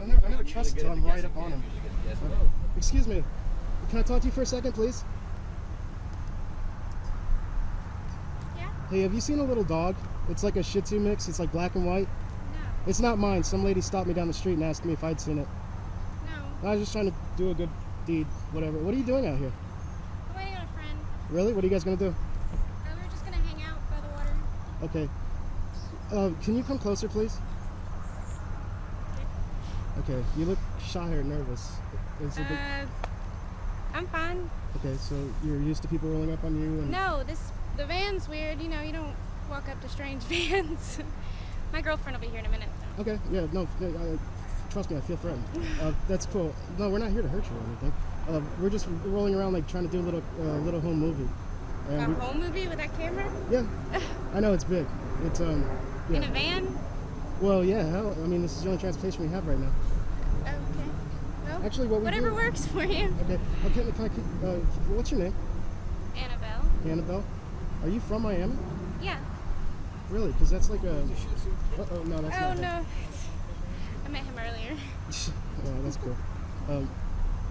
I never trust until I'm right up on him. Excuse me. Can I talk to you for a second, please? Yeah? Hey, have you seen a little dog? It's like a Shih Tzu mix. It's like black and white. No. It's not mine. Some lady stopped me down the street and asked me if I'd seen it. No. I was just trying to do a good deed, whatever. What are you doing out here? I'm waiting on a friend. Really? What are you guys going to do? We were just going to hang out by the water. Okay. Can you come closer, please? Okay. You look shy or nervous. I'm fine. Okay, so you're used to people rolling up on you? And... No, the van's weird. You know, you don't walk up to strange vans. My girlfriend will be here in a minute. So. Okay, yeah, no, trust me, I feel threatened. That's cool. No, we're not here to hurt you or anything. We're just rolling around like trying to do a little home movie. And home movie with that camera? Yeah, I know it's big. It's yeah. In a van? Well, yeah. Hell, I mean, this is the only transportation we have right now. Okay. Well, actually, whatever works for you. Okay. Okay. Can I keep, what's your name? Annabelle. Annabelle. Are you from Miami? Yeah. Really? Because that's like a. Oh no, that's not. Oh no. I met him earlier. Oh, that's cool.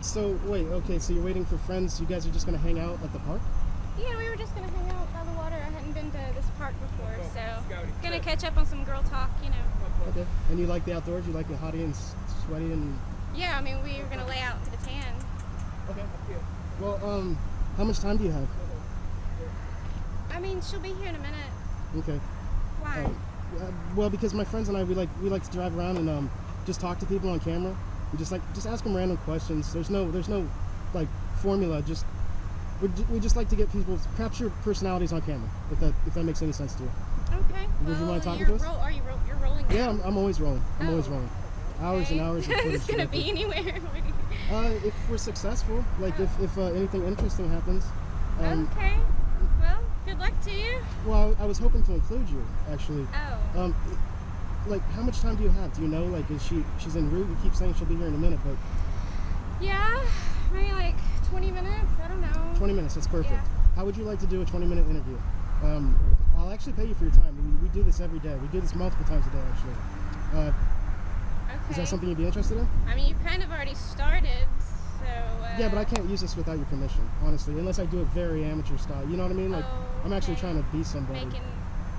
So wait, okay, so you're waiting for friends. You guys are just gonna hang out at the park? Yeah, we were just gonna hang out by the water. I hadn't been to this park before, so gonna catch up on some girl talk, you know. Okay. And you like the outdoors? You like the hottie and sweaty and? Yeah, I mean we were gonna lay out to the tan. Okay. Well, how much time do you have? I mean, she'll be here in a minute. Okay. Why? Well, because my friends and I, we like to drive around and just talk to people on camera. We just ask them random questions. There's no like formula. We just like to get people capture personalities on camera. If that makes any sense to you. Okay. Would you mind talking to us? You're rolling now? Yeah, I'm always rolling. I'm always rolling. Hours okay. and hours. Of Is this gonna be anywhere? If we're successful, like if anything interesting happens. Okay. Well, good luck to you. Well, I was hoping to include you, actually. Oh. Like, how much time do you have? Do you know? Like, she's en route? You keep saying she'll be here in a minute, but... Yeah, maybe like 20 minutes? I don't know. 20 minutes, that's perfect. Yeah. How would you like to do a 20-minute interview? I'll actually pay you for your time. We do this every day. We do this multiple times a day, actually. Okay. Is that something you'd be interested in? I mean, you kind of already started, so... Yeah, but I can't use this without your permission, honestly, unless I do it very amateur style. You know what I mean? Like, I'm actually trying to be somebody. Making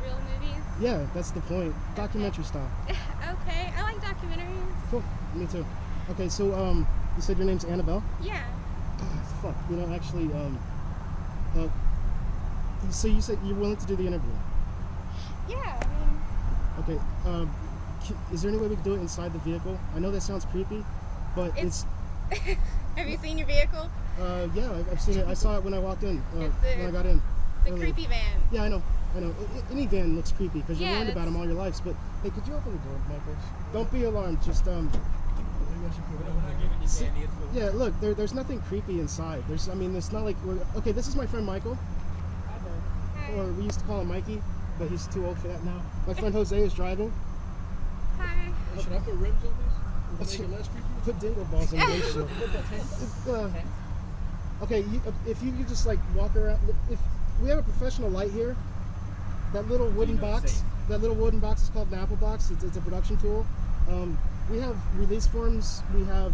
real movies? Yeah, that's the point. Documentary style. Okay, I like documentaries. Cool, me too. Okay, so, you said your name's Annabelle? Yeah. Fuck, you know, actually, so you said you're willing to do the interview? Yeah, I mean... Okay, is there any way we could do it inside the vehicle? I know that sounds creepy, but it's... Have you seen your vehicle? Yeah, I've seen it. I saw it when I walked in, when I got in. It's a creepy van. Yeah, I know. Any van looks creepy because you learned about them all your lives, but hey, could you open the door, Michael? Don't be alarmed, just, yeah, look, there's nothing creepy inside. It's not like okay, this is my friend Michael. Hi. Or we used to call him Mikey, but he's too old for that now. My friend Jose is driving. Hi. Should I put rims on this? To make it less creepy? Put dingle balls on the windshield. Okay, if you could just like walk around. If we have a professional light here, that little wooden box is called an Apple box. It's a production tool. We have release forms. We have.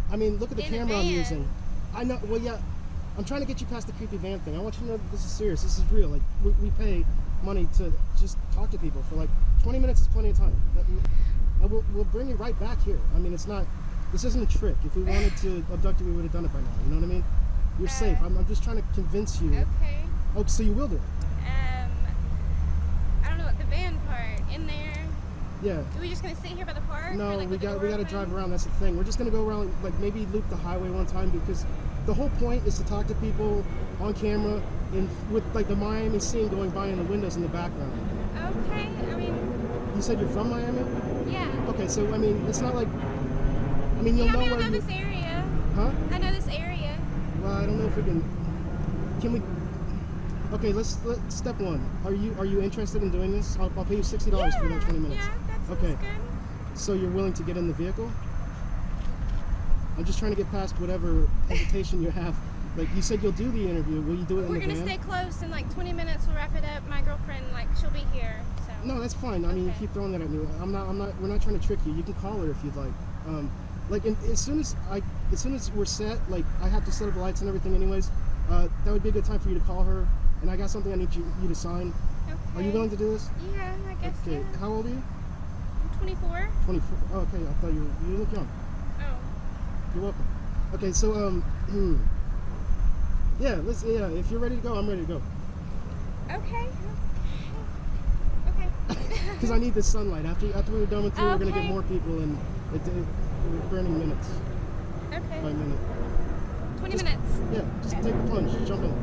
Look at the camera I'm using. I know. Well, yeah. I'm trying to get you past the creepy van thing. I want you to know that this is serious. This is real. Like we pay money to just talk to people for like 20 minutes is plenty of time. We'll bring you right back here. I mean, it's not. This isn't a trick. If we wanted to abduct you, we would have done it by now. You know what I mean? You're safe. I'm just trying to convince you. Okay. Oh, so you will do it? I don't know what the van part in there. Yeah. Are we just gonna sit here by the park? No, or, like, we got to drive around. That's the thing. We're just gonna go around, like maybe loop the highway one time because the whole point is to talk to people on camera and with like the Miami scene going by in the windows in the background. Okay. I mean. You said you're from Miami? Yeah. Okay, so I mean, it's not like. I mean, you'll know where I know this area. Huh? I know this area. Well, I don't know if we can. Can we? Okay, let's step one. Are you interested in doing this? I'll pay you $60 for that 20 minutes. Yeah, that sounds good. So you're willing to get in the vehicle? I'm just trying to get past whatever hesitation you have. Like you said, you'll do the interview. Will you do it in the van? We're gonna stay close. In like 20 minutes, we'll wrap it up. My girlfriend, she'll be here. So. No, that's fine. I mean, you Okay. keep throwing that at me. We're not trying to trick you. You can call her if you'd like. As soon as we're set, like I have to set up the lights and everything anyways. That would be a good time for you to call her. And I got something I need you to sign. Okay. Are you willing to do this? Yeah, I guess. Okay. Yeah. How old are you? I'm 24. 24. Oh, okay. I thought you look young. Oh. You're welcome. Okay, so yeah, if you're ready to go, I'm ready to go. Okay. Okay. Because I need this sunlight. After we're done with you, we're gonna get Okay. more people, and we're burning minutes Okay. by minute. 20 minutes. Yeah, just take the plunge. Just jump in.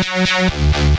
Bye.